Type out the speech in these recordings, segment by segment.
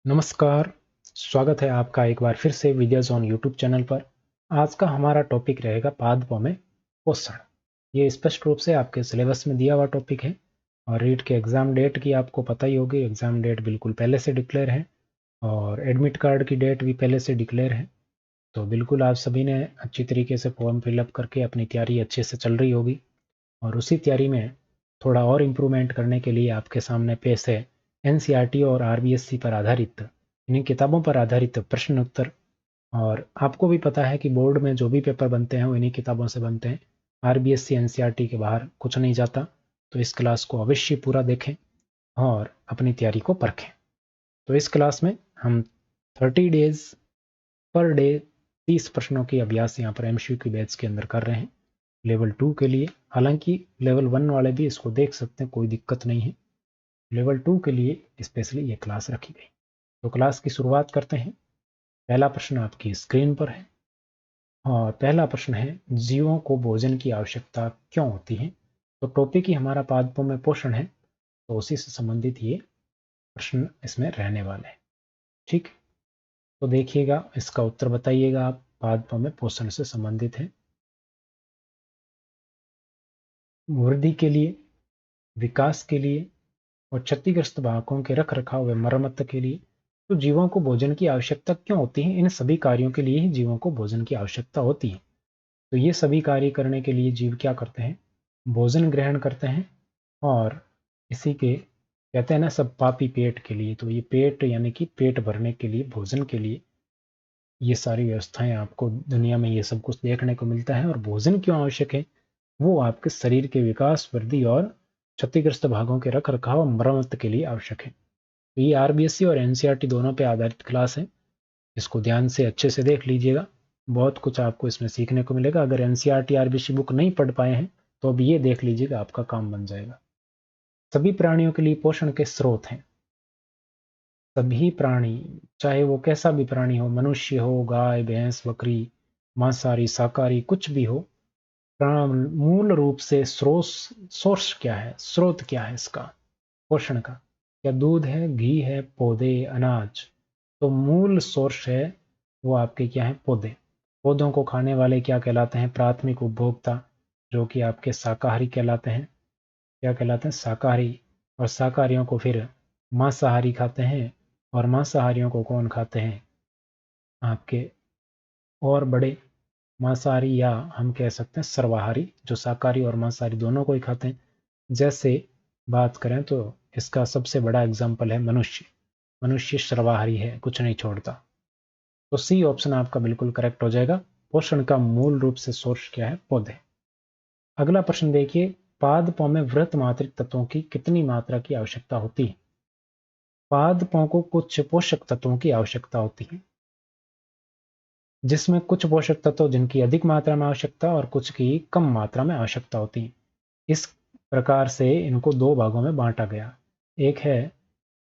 नमस्कार, स्वागत है आपका एक बार फिर से विद्याज़ ऑन यूट्यूब चैनल पर। आज का हमारा टॉपिक रहेगा पादपों में पोषण। ये स्पष्ट रूप से आपके सिलेबस में दिया हुआ टॉपिक है और रीट के एग्ज़ाम डेट की आपको पता ही होगी। एग्ज़ाम डेट बिल्कुल पहले से डिक्लेयर है और एडमिट कार्ड की डेट भी पहले से डिक्लेयर है। तो बिल्कुल आप सभी ने अच्छी तरीके से फॉर्म फिलअप करके अपनी तैयारी अच्छे से चल रही होगी और उसी तैयारी में थोड़ा और इम्प्रूवमेंट करने के लिए आपके सामने पेश है एनसीईआरटी और आरबीएससी पर आधारित, इन्हीं किताबों पर आधारित प्रश्न उत्तर। और आपको भी पता है कि बोर्ड में जो भी पेपर बनते हैं वो इन्हीं किताबों से बनते हैं। आरबीएससी एनसीईआरटी के बाहर कुछ नहीं जाता। तो इस क्लास को अवश्य पूरा देखें और अपनी तैयारी को परखें। तो इस क्लास में हम 30 डेज पर डे 30 प्रश्नों की अभ्यास यहाँ पर एमसीक्यू बैच के अंदर कर रहे हैं लेवल 2 के लिए। हालांकि लेवल 1 वाले भी इसको देख सकते हैं, कोई दिक्कत नहीं है। लेवल 2 के लिए स्पेशली ये क्लास रखी गई। तो क्लास की शुरुआत करते हैं। पहला प्रश्न आपकी स्क्रीन पर है और पहला प्रश्न है, जीवों को भोजन की आवश्यकता क्यों होती है। तो टॉपिक ही हमारा पादपों में पोषण है, तो उसी से संबंधित ये प्रश्न इसमें रहने वाले हैं। ठीक, तो देखिएगा, इसका उत्तर बताइएगा आप। पादपों में पोषण से संबंधित है वृद्धि के लिए, विकास के लिए और क्षतिग्रस्त भागों के रख रखाव व मरम्मत के लिए। तो जीवों को भोजन की आवश्यकता क्यों होती है, इन सभी कार्यों के लिए ही जीवों को भोजन की आवश्यकता होती है। तो ये सभी कार्य करने के लिए जीव क्या करते हैं, भोजन ग्रहण करते हैं। और इसी के कहते हैं ना, सब पापी पेट के लिए। तो ये पेट यानी कि पेट भरने के लिए, भोजन के लिए ये सारी व्यवस्थाएं आपको दुनिया में ये सब कुछ देखने को मिलता है। और भोजन क्यों आवश्यक है, वो आपके शरीर के विकास, वृद्धि और क्षतिग्रस्त भागों के रख रखाव और मरम्मत के लिए आवश्यक है। तो ये आरबीएससी और एनसीईआरटी दोनों पे आधारित क्लास है। इसको ध्यान से अच्छे से देख लीजिएगा, बहुत कुछ आपको इसमें सीखने को मिलेगा। अगर एनसीईआरटी आरबीएससी बुक नहीं पढ़ पाए हैं तो अब ये देख लीजिएगा, आपका काम बन जाएगा। सभी प्राणियों के लिए पोषण के स्रोत हैं। सभी प्राणी, चाहे वो कैसा भी प्राणी हो, मनुष्य हो, गाय भैंस बकरी, मांसाहारी शाकाहारी, कुछ भी हो, मूल रूप से सोर्स क्या है, स्रोत क्या है इसका पोषण का। क्या दूध है, घी है, पौधे, अनाज। तो मूल सोर्स है वो आपके क्या है, पौधे। पौधों को खाने वाले क्या कहलाते हैं, प्राथमिक उपभोक्ता, जो कि आपके शाकाहारी कहलाते हैं। क्या कहलाते हैं, शाकाहारी। और शाकाहारियों को फिर मांसाहारी खाते हैं। और मांसाहारियों को कौन खाते हैं, आपके और बड़े मांसाहारी, या हम कह सकते हैं सर्वाहारी, जो शाकाहारी और मांसाहारी दोनों को ही खाते हैं। जैसे बात करें तो इसका सबसे बड़ा एग्जाम्पल है मनुष्य। मनुष्य सर्वाहारी है, कुछ नहीं छोड़ता। तो सी ऑप्शन आपका बिल्कुल करेक्ट हो जाएगा। पोषण का मूल रूप से सोर्स क्या है, पौधे। अगला प्रश्न देखिए, पादपों में वृहत मात्रिक तत्वों की कितनी मात्रा की आवश्यकता होती है। पादपों को कुछ पोषक तत्वों की आवश्यकता होती है, जिसमें कुछ पोषक तत्व जिनकी अधिक मात्रा में आवश्यकता और कुछ की कम मात्रा में आवश्यकता होती है। इस प्रकार से इनको दो भागों में बांटा गया। एक है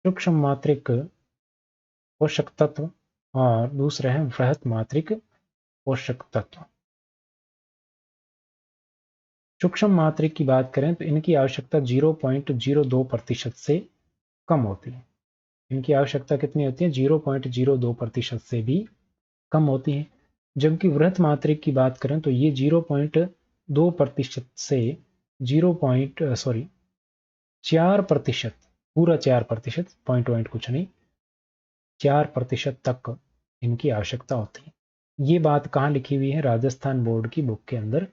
सूक्ष्म मात्रिक पोषक तत्व और दूसरे हैं वृहत मात्रिक पोषक तत्व। सूक्ष्म मात्रिक की बात करें तो इनकी आवश्यकता 0.02% से कम होती है। इनकी आवश्यकता कितनी होती है, 0.02% से भी कम होती है। जबकि वृहत मात्रिक की बात करें तो ये 0.2% से 4%, पूरा 4%, पॉइंट पॉइंट कुछ नहीं, 4% तक इनकी आवश्यकता होती है। ये बात कहाँ लिखी हुई है, राजस्थान बोर्ड की बुक के अंदर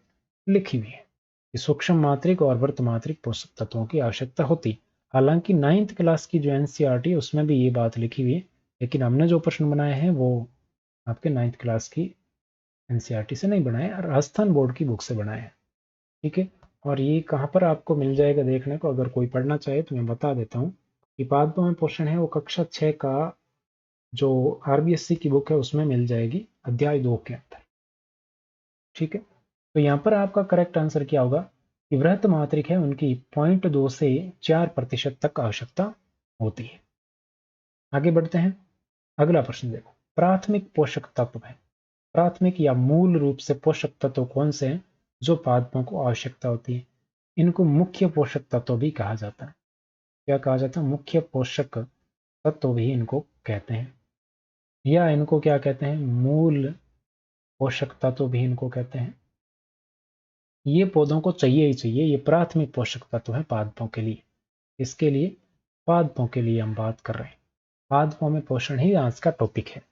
लिखी हुई है कि सूक्ष्म मात्रिक और वृहत मात्रिक पोषक तत्वों की आवश्यकता होती। हालांकि 9th क्लास की जो एनसीईआरटी है उसमें भी ये बात लिखी हुई है, लेकिन हमने जो प्रश्न बनाए हैं वो आपके 9th क्लास की एनसीईआरटी से नहीं बनाए, राजस्थान बोर्ड की बुक से बनाए हैं। ठीक है, और ये कहाँ पर आपको मिल जाएगा देखने को, अगर कोई पढ़ना चाहे तो मैं बता देता हूँ कि पादपों में पोषण है वो कक्षा 6 का जो आरबीएससी की बुक है उसमें मिल जाएगी, अध्याय 2 के अंदर। ठीक है, तो यहाँ पर आपका करेक्ट आंसर क्या होगा कि वृहत मात्रिक है उनकी 0.2 से 4% तक आवश्यकता होती है। आगे बढ़ते हैं, अगला प्रश्न देखो, प्राथमिक पोषक तत्व है। प्राथमिक या मूल रूप से पोषक तत्व कौन से हैं जो पादपों को आवश्यकता होती है। इनको मुख्य पोषक तत्व भी कहा जाता है। क्या कहा जाता है, मुख्य पोषक तत्व भी इनको कहते हैं, या इनको क्या कहते हैं, मूल पोषक तत्व भी इनको कहते हैं। ये पौधों को चाहिए ही चाहिए, ये प्राथमिक पोषक तत्व है पादपों के लिए। इसके लिए पादपों के लिए हम बात कर रहे हैं, पादपों में पोषण ही आज का टॉपिक है।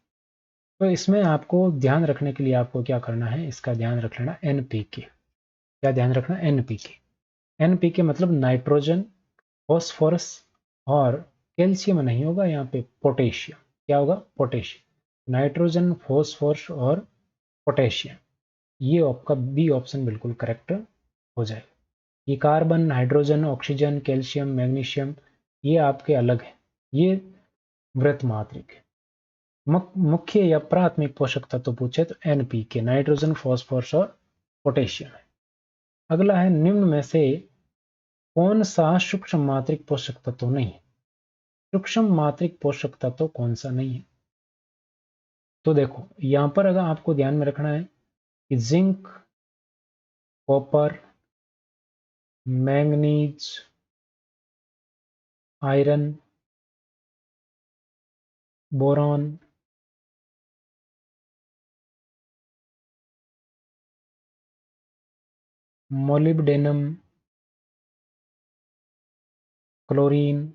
तो इसमें आपको ध्यान रखने के लिए आपको क्या करना है, इसका ध्यान रख लेना एनपीके। क्या ध्यान रखना, एनपीके। एनपीके मतलब नाइट्रोजन, फॉस्फोरस और कैल्शियम नहीं होगा यहाँ पे, पोटेशियम। क्या होगा, पोटेशियम। नाइट्रोजन, फॉस्फोरस और पोटेशियम, ये आपका बी ऑप्शन बिल्कुल करेक्ट हो जाएगा। ये carbon, hydrogen, oxygen, calcium, magnesium, ये आपके अलग है, ये वृत्त मात्रिक है। मुख्य या प्राथमिक पोषक तत्व पूछे तो एनपीके, नाइट्रोजन, फॉस्फोरस और पोटेशियम है। अगला है, निम्न में से कौन सा सूक्ष्म मात्रिक पोषक तत्व नहीं है। सूक्ष्म मात्रिक पोषक तत्व कौन सा नहीं है, तो देखो यहां पर अगर आपको ध्यान में रखना है कि zinc, copper, manganese, iron, boron, molybdenum, chlorine,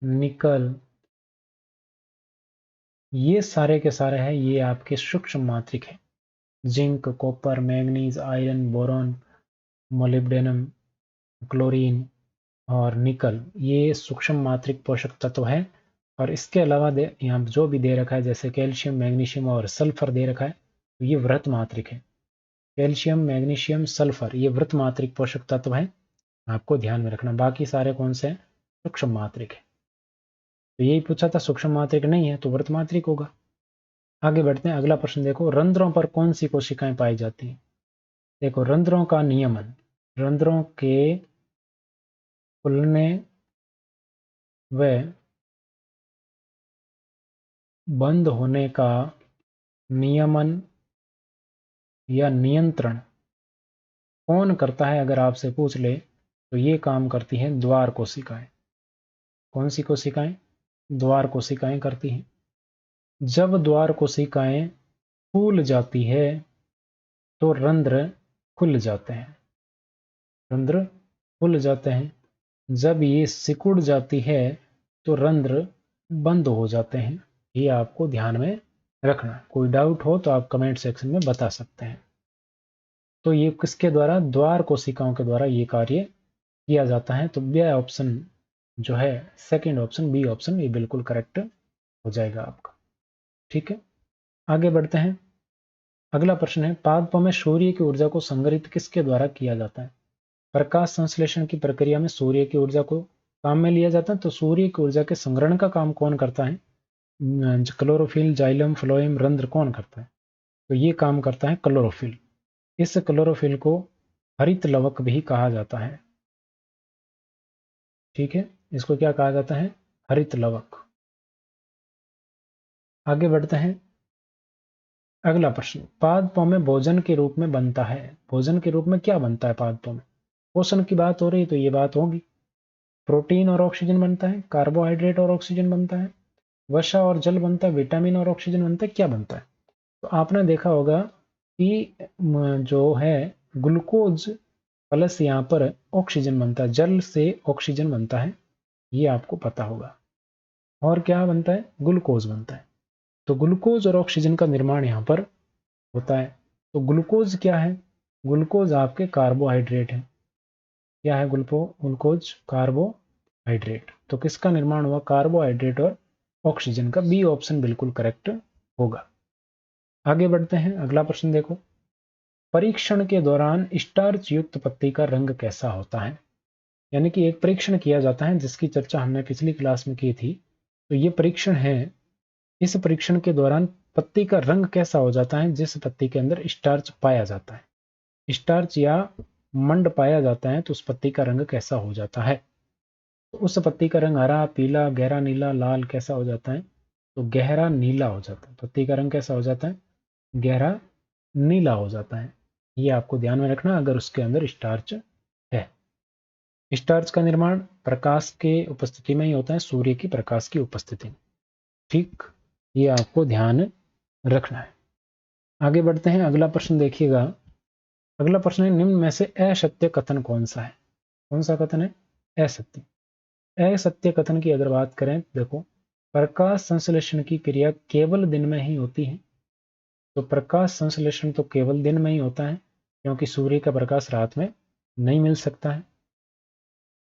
निकल, ये सारे के सारे हैं, ये आपके सूक्ष्म मात्रिक हैं। Zinc, copper, manganese, iron, boron, molybdenum, chlorine और निकल, ये सूक्ष्म मात्रिक पोषक तत्व हैं। और इसके अलावा यहाँ जो भी दे रखा है, जैसे कैल्शियम, मैग्नीशियम और सल्फर दे रखा है, तो ये वृत्त मात्रिक है। कैल्शियम, मैग्नीशियम, सल्फर, ये वृत्त मात्रिक पोषक तत्व हैं, आपको ध्यान में रखना। बाकी सारे कौन से हैं, सूक्ष्म मात्रिक है। तो यही पूछा था, सूक्ष्म मात्रिक नहीं है तो वृत्त मात्रिक होगा। आगे बढ़ते हैं, अगला प्रश्न देखो, रंध्रों पर कौन सी कोशिकाएं पाई जाती हैं। देखो, रंध्रों का नियमन, रंध्रों के खुलने व बंद होने का नियमन या नियंत्रण कौन करता है, अगर आपसे पूछ ले तो ये काम करती हैं द्वार कोशिकाएं। कौन सी कोशिकाएं, द्वार कोशिकाएं करती हैं। जब द्वार कोशिकाएं फूल जाती है तो रंध्र खुल जाते हैं, रंध्र खुल जाते हैं। जब ये सिकुड़ जाती है तो रंध्र बंद हो जाते हैं। ये आपको ध्यान में रखना। कोई डाउट हो तो आप कमेंट सेक्शन में बता सकते हैं। तो ये किसके द्वारा, द्वार कोशिकाओं के द्वारा ये कार्य किया जाता है। तो बी ऑप्शन जो है, सेकंड ऑप्शन, बी ऑप्शन, ये बिल्कुल करेक्ट हो जाएगा आपका। ठीक है, आगे बढ़ते हैं। अगला प्रश्न है, पादपों में सूर्य की ऊर्जा को संग्रहित किसके द्वारा किया जाता है। प्रकाश संश्लेषण की प्रक्रिया में सूर्य की ऊर्जा को काम में लिया जाता है, तो सूर्य की ऊर्जा के संग्रहण का काम कौन करता है, क्लोरोफिल, जाइलम, फ्लोएम, रंध्र कौन करता है, तो ये काम करता है क्लोरोफिल। इस क्लोरोफिल को हरित लवक भी कहा जाता है। ठीक है, इसको क्या कहा जाता है, हरित लवक। आगे बढ़ते हैं, अगला प्रश्न, पादपों में भोजन के रूप में बनता है। भोजन के रूप में क्या बनता है पादपों में, पोषण की बात हो रही है तो ये बात होगी। प्रोटीन और ऑक्सीजन बनता है, कार्बोहाइड्रेट और ऑक्सीजन बनता है, वसा और जल बनता है, विटामिन और ऑक्सीजन बनता है, क्या बनता है। तो आपने देखा होगा कि जो है ग्लूकोज प्लस यहाँ पर ऑक्सीजन बनता है, जल से ऑक्सीजन बनता है, ये आपको पता होगा। और क्या बनता है, ग्लूकोज बनता है। तो ग्लूकोज और ऑक्सीजन का निर्माण यहाँ पर होता है। तो ग्लूकोज क्या है, ग्लूकोज आपके कार्बोहाइड्रेट है। क्या है ग्लूकोज, कार्बोहाइड्रेट। तो किसका निर्माण हुआ, कार्बोहाइड्रेट और ऑक्सीजन का, बी ऑप्शन बिल्कुल करेक्ट होगा। आगे बढ़ते हैं, अगला प्रश्न देखो, परीक्षण के दौरान स्टार्च युक्त पत्ती का रंग कैसा होता है। यानी कि एक परीक्षण किया जाता है जिसकी चर्चा हमने पिछली क्लास में की थी। तो ये परीक्षण है, इस परीक्षण के दौरान पत्ती का रंग कैसा हो जाता है, जिस पत्ती के अंदर स्टार्च पाया जाता है, स्टार्च या मंड पाया जाता है, तो उस पत्ती का रंग कैसा हो जाता है। तो उस पत्ती का रंग हरा, पीला, गहरा नीला, लाल कैसा हो जाता है, तो गहरा नीला हो जाता है। पत्ती का रंग कैसा हो जाता है, गहरा नीला हो जाता है। ये आपको ध्यान में रखना अगर उसके अंदर स्टार्च है। स्टार्च का निर्माण प्रकाश के उपस्थिति में ही होता है, सूर्य की प्रकाश की उपस्थिति में। ठीक, ये आपको ध्यान रखना है। आगे बढ़ते हैं, अगला प्रश्न देखिएगा। अगला प्रश्न है, निम्न में से असत्य कथन कौन सा है? कौन सा कथन है? असत्य। असत्य कथन की अगर बात करें, देखो, प्रकाश संश्लेषण की क्रिया केवल दिन में ही होती है। तो प्रकाश संश्लेषण तो केवल दिन में ही होता है, क्योंकि सूर्य का प्रकाश रात में नहीं मिल सकता है।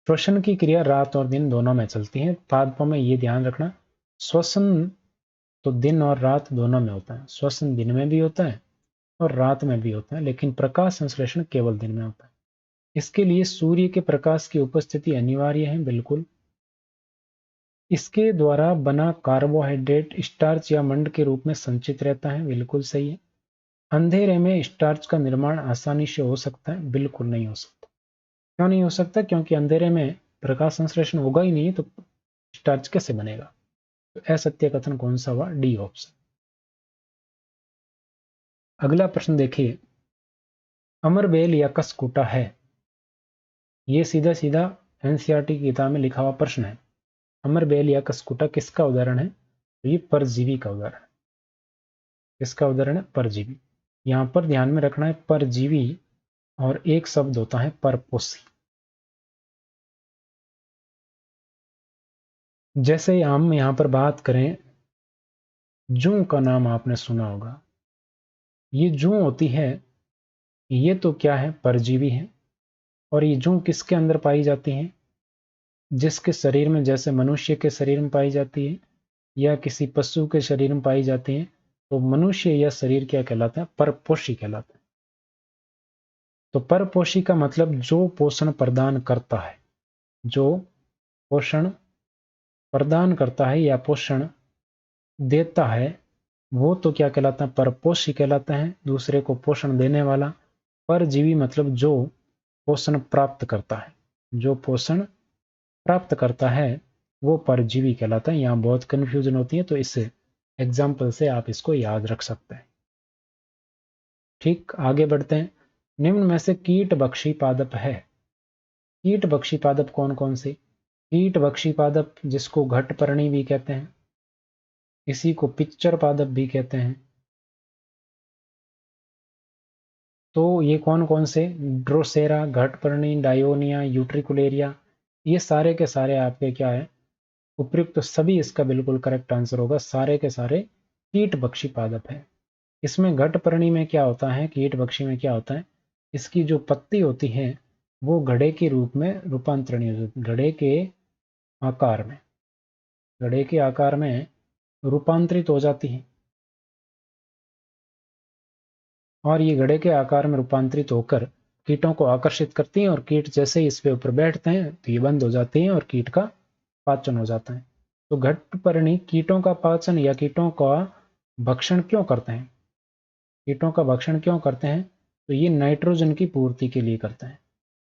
श्वसन की क्रिया रात और दिन दोनों में चलती है। पादपों में ये ध्यान रखना, श्वसन तो दिन और रात दोनों में होता है। श्वसन दिन में भी होता है और रात में भी होता है, लेकिन प्रकाश संश्लेषण केवल दिन में होता है। इसके लिए सूर्य के प्रकाश की उपस्थिति अनिवार्य है, बिल्कुल। इसके द्वारा बना कार्बोहाइड्रेट स्टार्च या मंड के रूप में संचित रहता है, बिल्कुल सही है। अंधेरे में स्टार्च का निर्माण आसानी से हो सकता है, बिल्कुल नहीं हो सकता। क्यों नहीं हो सकता? क्योंकि अंधेरे में प्रकाश संश्लेषण होगा ही नहीं, तो स्टार्च कैसे बनेगा? तो असत्य कथन कौन सा हुआ? D option. अगला प्रश्न देखिए, अमरबेल या कसकुटा है? ये सीधा सीधा एनसीईआरटी की किताब में लिखा हुआ प्रश्न है। अमरबेल या कसकुटा किसका उदाहरण है? तो ये परजीवी का उदाहरण है। किसका उदाहरण है? परजीवी। यहां पर ध्यान में रखना है, परजीवी और एक शब्द होता है परपोषी। जैसे हम यहां पर बात करें, जूं का नाम आपने सुना होगा। ये जूं होती है, ये तो क्या है? परजीवी है। और ये जूं किसके अंदर पाई जाती है? जिसके शरीर में, जैसे मनुष्य के शरीर में पाई जाती है या किसी पशु के शरीर में पाई जाती है, तो मनुष्य या शरीर क्या कहलाता है? परपोषी कहलाता है। तो परपोषी का मतलब जो पोषण प्रदान करता है, जो पोषण प्रदान करता है या पोषण देता है, वो तो क्या कहलाता है? परपोषी कहलाता है, दूसरे को पोषण देने वाला। परजीवी मतलब जो पोषण प्राप्त करता है, जो पोषण प्राप्त करता है वो परजीवी कहलाता है। यहाँ बहुत कंफ्यूजन होती है, तो इस एग्जाम्पल से आप इसको याद रख सकते हैं। ठीक, आगे बढ़ते हैं। निम्न में से कीट बक्षी पादप है? कीट बक्षी पादप कौन कौन से? कीट बक्षी पादप जिसको घटपर्णी भी कहते हैं, इसी को पिक्चर पादप भी कहते हैं। तो ये कौन कौन से? ड्रोसेरा, घटपर्णी, डायोनिया, यूट्रिकुलेरिया, ये सारे के सारे आपके क्या है? उपयुक्त। तो सभी इसका बिल्कुल करेक्ट आंसर होगा। सारे के सारे कीट बक्षी पादप है। इसमें घटपर्णी में क्या होता है, कीट बक्षी में क्या होता है, इसकी जो पत्ती होती है वो घड़े के रूप में रूपांतरणीय हो जाती है। घड़े के आकार में रूपांतरित हो जाती है। और ये घड़े के आकार में रूपांतरित होकर कीटों को आकर्षित करती हैं, और कीट जैसे ही इस पे ऊपर बैठते हैं तो ये बंद हो जाती हैं और कीट का पाचन हो जाता है। तो घटपर्णी कीटों का पाचन या कीटों का भक्षण क्यों करते हैं? कीटों का भक्षण क्यों करते हैं? तो ये नाइट्रोजन की पूर्ति के लिए करते हैं।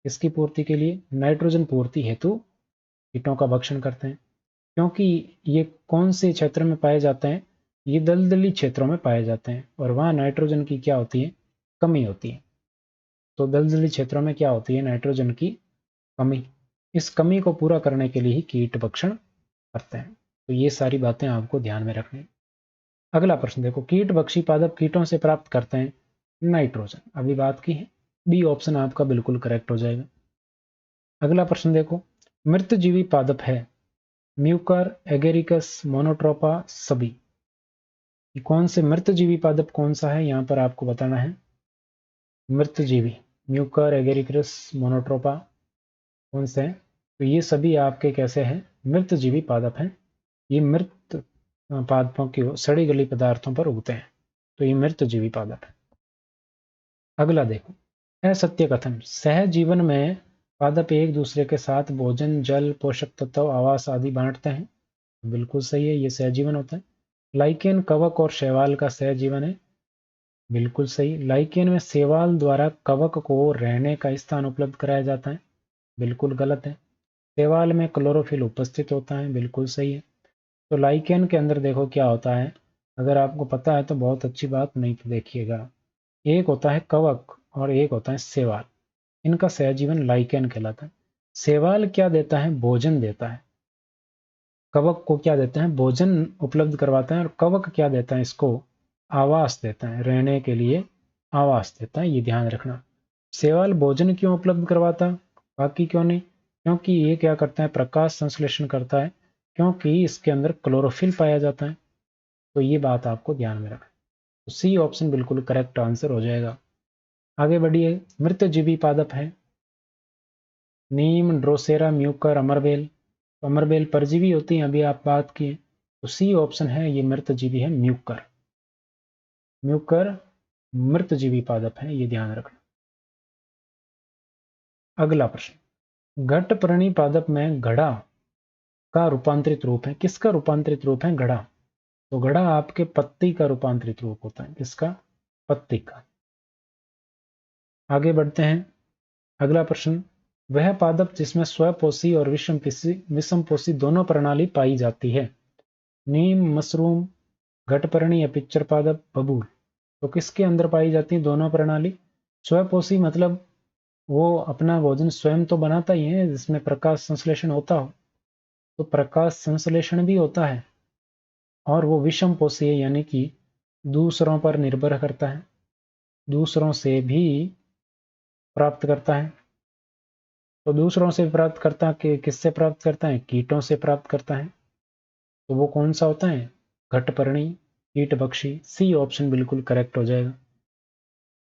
इसकी पूर्ति के लिए, नाइट्रोजन पूर्ति हेतु कीटों का भक्षण करते हैं। क्योंकि ये कौन से क्षेत्र में पाए जाते हैं? ये दलदली क्षेत्रों में पाए जाते हैं, और वहां नाइट्रोजन की क्या होती है? कमी होती है। तो दलदली क्षेत्रों में क्या होती है? नाइट्रोजन की कमी। इस कमी को पूरा करने के लिए ही कीट भक्षण करते हैं। तो ये सारी बातें आपको ध्यान में रखनी। अगला प्रश्न देखो, कीट बक्षी पादप कीटों से प्राप्त करते हैं नाइट्रोजन, अभी बात की है। बी ऑप्शन आपका बिल्कुल करेक्ट हो जाएगा। अगला प्रश्न देखो, मृतजीवी पादप है? म्यूकर, एगेरिकस, मोनोट्रोपा, सभी। कौन से मृतजीवी पादप कौन सा है, यहां पर आपको बताना है। मृतजीवी, म्यूकर, एगेरिकस, मोनोट्रोपा, कौन से हैं? तो ये सभी आपके कैसे हैं? मृतजीवी पादप हैं। ये मृत पादपों की सड़ी गली पदार्थों पर उगते हैं, तो ये मृतजीवी पादप है। अगला देखो, असत्य कथन, सहजीवन में पादप एक दूसरे के साथ भोजन, जल, पोषक तत्व, आवास आदि बांटते हैं। बिल्कुल सही है, ये सहजीवन होता है। लाइकेन कवक और शैवाल का सहजीवन है। बिल्कुल सही। लाइकेन में शैवाल द्वारा कवक को रहने का स्थान उपलब्ध कराया जाता है। बिल्कुल गलत है। शैवाल में क्लोरोफिल उपस्थित होता है। बिल्कुल सही है। तो लाइकेन के अंदर देखो क्या होता है, अगर आपको पता है तो बहुत अच्छी बात, नहीं तो देखिएगा। एक होता है कवक और एक होता है शैवाल। इनका सहजीवन लाइकेन कहलाता है। शैवाल क्या देता है? भोजन देता है। कवक को क्या देता है? भोजन उपलब्ध करवाता है। और कवक क्या देता है? इसको आवास देता है, रहने के लिए आवास देता है, ये ध्यान रखना। शैवाल भोजन क्यों उपलब्ध करवाता, बाकी क्यों नहीं? क्योंकि ये क्या करता है? प्रकाश संश्लेषण करता है, क्योंकि इसके अंदर क्लोरोफिल पाया जाता है। तो ये बात आपको ध्यान में रखना। तो सी ऑप्शन बिल्कुल करेक्ट आंसर हो जाएगा। आगे बढ़िए। मृतजीवी पादप है नीम, ड्रोसेरा, म्यूकर, अमरबेल। तो अमरबेल परजीवी होती है, अभी आप बात किए। तो सी ऑप्शन है, ये मृतजीवी है म्यूकर। म्यूकर मृतजीवी पादप है, ये ध्यान रखना। अगला प्रश्न, घटपर्णी पादप में घड़ा का रूपांतरित रूप है। किसका रूपांतरित रूप है? घड़ा। तो घड़ा आपके पत्ती का रूपांतरित रूप होता है। किसका? पत्ती का। आगे बढ़ते हैं। अगला प्रश्न, वह पादप जिसमें स्वपोषी और विषमपोषी दोनों प्रणाली पाई जाती है। नीम, मशरूम, घटपर्णी या पिच्चर पादप, बबूल। तो किसके अंदर पाई जाती है दोनों प्रणाली? स्वपोषी मतलब वो अपना भोजन स्वयं तो बनाता ही है, जिसमें प्रकाश संश्लेषण होता हो। तो प्रकाश संश्लेषण भी होता है। और वो विषमपोषी है, यानी कि दूसरों पर निर्भर करता है, दूसरों से भी प्राप्त करता है। तो दूसरों से प्राप्त करता है, किससे प्राप्त करता है? कीटों से प्राप्त करता है। तो वो कौन सा होता है? घटपर्णी, कीटभक्षी। सी ऑप्शन बिल्कुल करेक्ट हो जाएगा।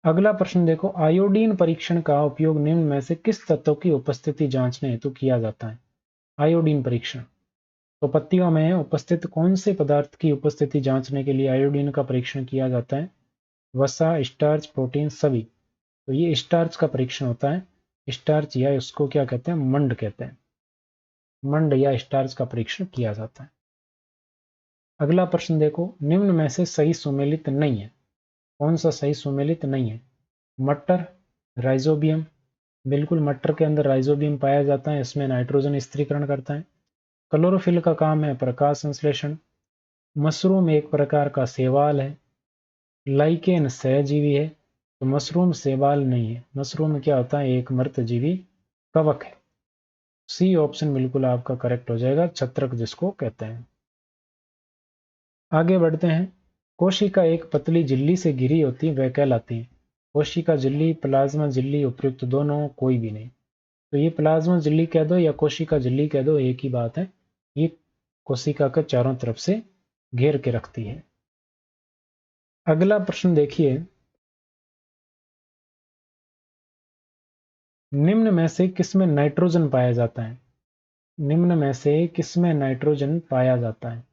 अगला प्रश्न देखो, आयोडीन परीक्षण का उपयोग निम्न में से किस तत्व की उपस्थिति जांचने हेतु किया जाता है? आयोडीन परीक्षण। तो पत्तियों में उपस्थित कौन से पदार्थ की उपस्थिति जांचने के लिए आयोडीन का परीक्षण किया जाता है? वसा, स्टार्च, प्रोटीन, सभी। तो ये स्टार्च का परीक्षण होता है। स्टार्च या उसको क्या कहते हैं? मंड कहते हैं। मंड या स्टार्च का परीक्षण किया जाता है। अगला प्रश्न देखो, निम्न में से सही सुमेलित नहीं है। कौन सा सही सुमेलित नहीं है? मटर, राइजोबियम। बिल्कुल, मटर के अंदर राइजोबियम पाया जाता है, इसमें नाइट्रोजन स्थिरीकरण करता है। क्लोरोफिल का काम है प्रकाश संश्लेषण। मशरूम एक प्रकार का शैवाल है। लाइकेन सहजीवी है। तो मशरूम शैवाल नहीं है। मशरूम क्या होता है? एक मृतजीवी कवक है। सी ऑप्शन बिल्कुल आपका करेक्ट हो जाएगा, छत्रक जिसको कहते हैं। आगे बढ़ते हैं। कोशिका एक पतली झिल्ली से घिरी होती है, वह कहलाती है। कोशिका झिल्ली, प्लाज्मा झिल्ली, उपयुक्त दोनों, कोई भी नहीं। तो ये प्लाज्मा झिल्ली कह दो या कोशिका झिल्ली कह दो, एक ही बात है। ये कोशिका के चारों तरफ से घेर के रखती है। अगला प्रश्न देखिए, निम्न में से किसमें नाइट्रोजन पाया जाता है? निम्न में से किसमें नाइट्रोजन पाया जाता है?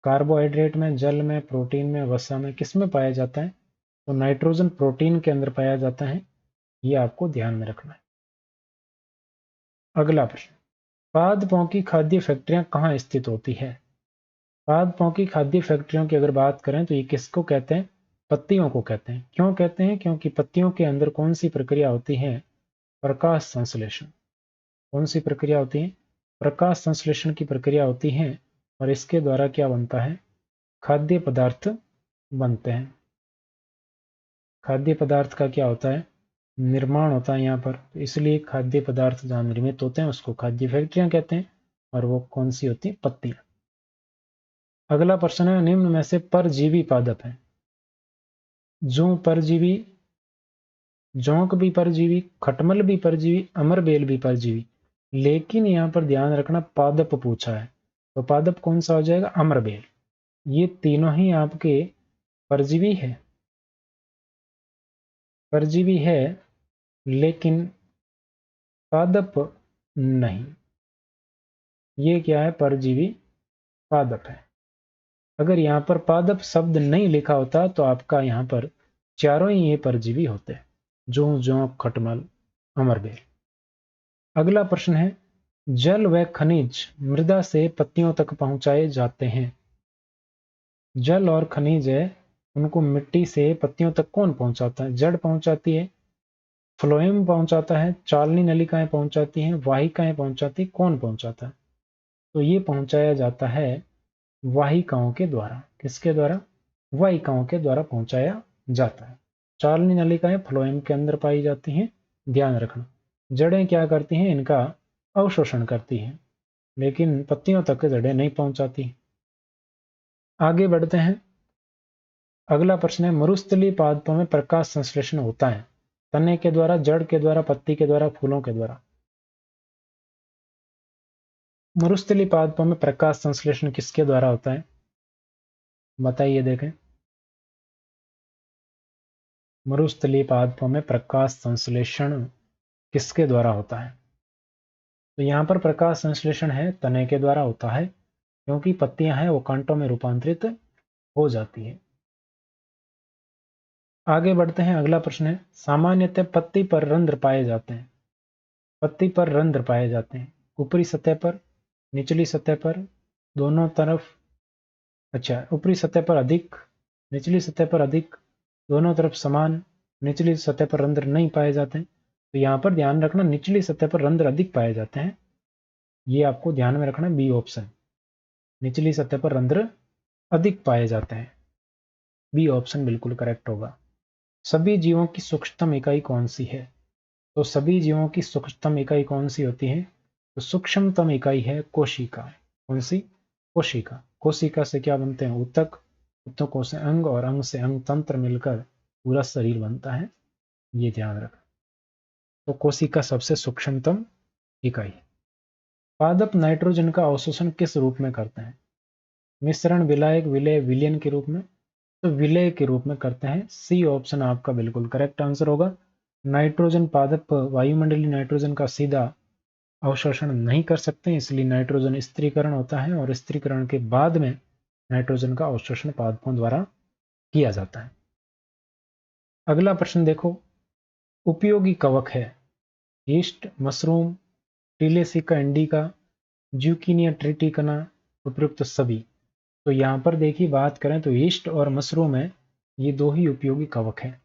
कार्बोहाइड्रेट में, जल में, प्रोटीन में, वसा में, किसमें पाया जाता है? तो नाइट्रोजन प्रोटीन के अंदर पाया जाता है, ये आपको ध्यान में रखना है। अगला प्रश्न, पादपों की खाद्य फैक्ट्रियां कहाँ स्थित होती है? पादपों की खाद्य फैक्ट्रियों की अगर बात करें तो ये किसको कहते हैं? पत्तियों को कहते हैं। क्यों कहते हैं? क्योंकि पत्तियों के अंदर कौन सी प्रक्रिया होती है? प्रकाश संश्लेषण। कौन सी प्रक्रिया होती है? प्रकाश संश्लेषण की प्रक्रिया होती है। और इसके द्वारा क्या बनता है? खाद्य पदार्थ बनते हैं। खाद्य पदार्थ का क्या होता है? निर्माण होता है यहाँ पर। तो इसलिए खाद्य पदार्थ जहाँ निर्मित होते हैं उसको खाद्य फैक्ट्रियां कहते हैं। और वो कौन सी होती है? पत्तियां। अगला प्रश्न है, निम्न में से परजीवी पादप है। जू परजीवी, जोंक भी परजीवी, खटमल भी परजीवी, अमरबेल भी परजीवी। लेकिन यहाँ पर ध्यान रखना, पादप पूछा है। तो पादप कौन सा हो जाएगा? अमरबेल। ये तीनों ही आपके परजीवी है। परजीवी है, लेकिन पादप नहीं। ये क्या है? परजीवी पादप है। अगर यहाँ पर पादप शब्द नहीं लिखा होता तो आपका यहाँ पर चारों ही ये परजीवी होते। जू, जोंक, खटमल, अमरबेल। अगला प्रश्न है, जल व खनिज मृदा से पत्तियों तक पहुंचाए जाते हैं। जल और खनिज है, उनको मिट्टी से पत्तियों तक कौन पहुंचाता है? जड़ पहुंचाती है, फ्लोएम पहुंचाता है, चालनी नलिकाएं पहुंचाती हैं, वाहिकाएं पहुंचाती, कौन पहुंचाता है? तो ये पहुंचाया जाता है वाहिकाओं के द्वारा। किसके द्वारा? वाहिकाओं के द्वारा पहुंचाया जाता है। चालनी नलिकाएं फ्लोएम के अंदर पाई जाती हैं, ध्यान रखना। जड़ें क्या करती हैं? इनका अवशोषण करती है, लेकिन पत्तियों तक जड़ें नहीं पहुंचाती। आगे बढ़ते हैं। अगला प्रश्न है, मरुस्थलीय पादपों में प्रकाश संश्लेषण होता है तने के द्वारा, जड़ के द्वारा, पत्ती के द्वारा, फूलों के द्वारा। मरुस्थलीय पादपों में प्रकाश संश्लेषण किसके द्वारा होता है? बताइए देखें। मरुस्थलीय पादपों में प्रकाश संश्लेषण किसके द्वारा होता है? तो यहां पर प्रकाश संश्लेषण है तने के द्वारा होता है, क्योंकि पत्तियां हैं वो कांटों में रूपांतरित हो जाती है। आगे बढ़ते हैं। अगला प्रश्न है, सामान्यतः पत्ती पर रंध्र पाए जाते हैं। पत्ती पर रंध्र पाए जाते हैं ऊपरी सतह पर, निचली सतह पर, दोनों तरफ। अच्छा, ऊपरी सतह पर अधिक, निचली सतह पर अधिक, दोनों तरफ समान, निचली सतह पर रंध्र नहीं पाए जाते हैं। तो यहाँ पर ध्यान रखना, निचली सतह पर रंध्र अधिक पाए जाते हैं, ये आपको ध्यान में रखना, बी ऑप्शन। निचली सतह पर रंध्र अधिक पाए जाते हैं, बी ऑप्शन बिल्कुल करेक्ट होगा। सभी जीवों की सूक्ष्मतम इकाई कौन सी है? तो सभी जीवों की सूक्ष्मतम इकाई कौन सी होती है? तो सूक्ष्मतम इकाई है कोशिका। कौन सी? कोशिका। कोशिका से क्या बनते हैं? ऊतक, ऊतकों से अंग, और अंग से अंग तंत्र मिलकर पूरा शरीर बनता है, ये ध्यान रखना। तो कोशिका सबसे सूक्ष्मतम इकाई। पादप नाइट्रोजन का अवशोषण किस रूप में करते हैं? मिश्रण, विलायक, विलय, विलयन के रूप में? तो विलय के रूप में करते हैं, सी ऑप्शन आपका बिल्कुल करेक्ट आंसर होगा। नाइट्रोजन पादप वायुमंडलीय नाइट्रोजन का सीधा अवशोषण नहीं कर सकते, इसलिए नाइट्रोजन स्थिरीकरण होता है, और स्थिरीकरण के बाद में नाइट्रोजन का अवशोषण पादपों द्वारा किया जाता है। अगला प्रश्न देखो, उपयोगी कवक है यीस्ट, मशरूम, टिलेसिका इंडिका, ज्यूकिनिया ट्रिटिकना, उपयुक्त सभी। तो यहाँ पर देखिए, बात करें तो यीस्ट और मशरूम है, ये दो ही उपयोगी कवक हैं,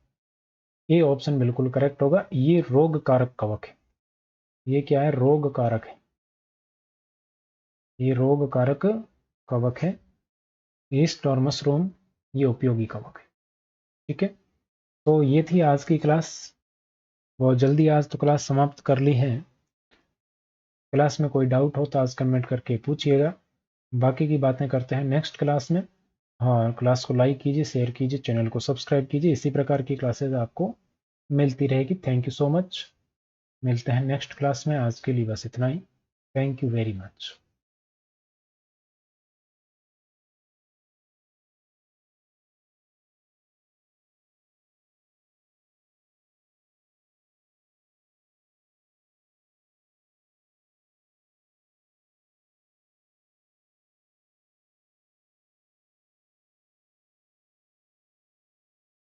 ये ऑप्शन बिल्कुल करेक्ट होगा। ये रोग कारक कवक है। ये क्या है? रोग कारक है, ये रोग कारक कवक है। यीस्ट और मशरूम ये उपयोगी कवक है। ठीक है, तो ये थी आज की क्लास। बहुत जल्दी आज तो क्लास समाप्त कर ली है। क्लास में कोई डाउट हो तो आज कमेंट करके पूछिएगा, बाकी की बातें करते हैं नेक्स्ट क्लास में। हाँ, क्लास को लाइक कीजिए, शेयर कीजिए, चैनल को सब्सक्राइब कीजिए, इसी प्रकार की क्लासेज आपको मिलती रहेगी। Thank you so much. मिलते हैं नेक्स्ट क्लास में, आज के लिए बस इतना ही। Thank you very much.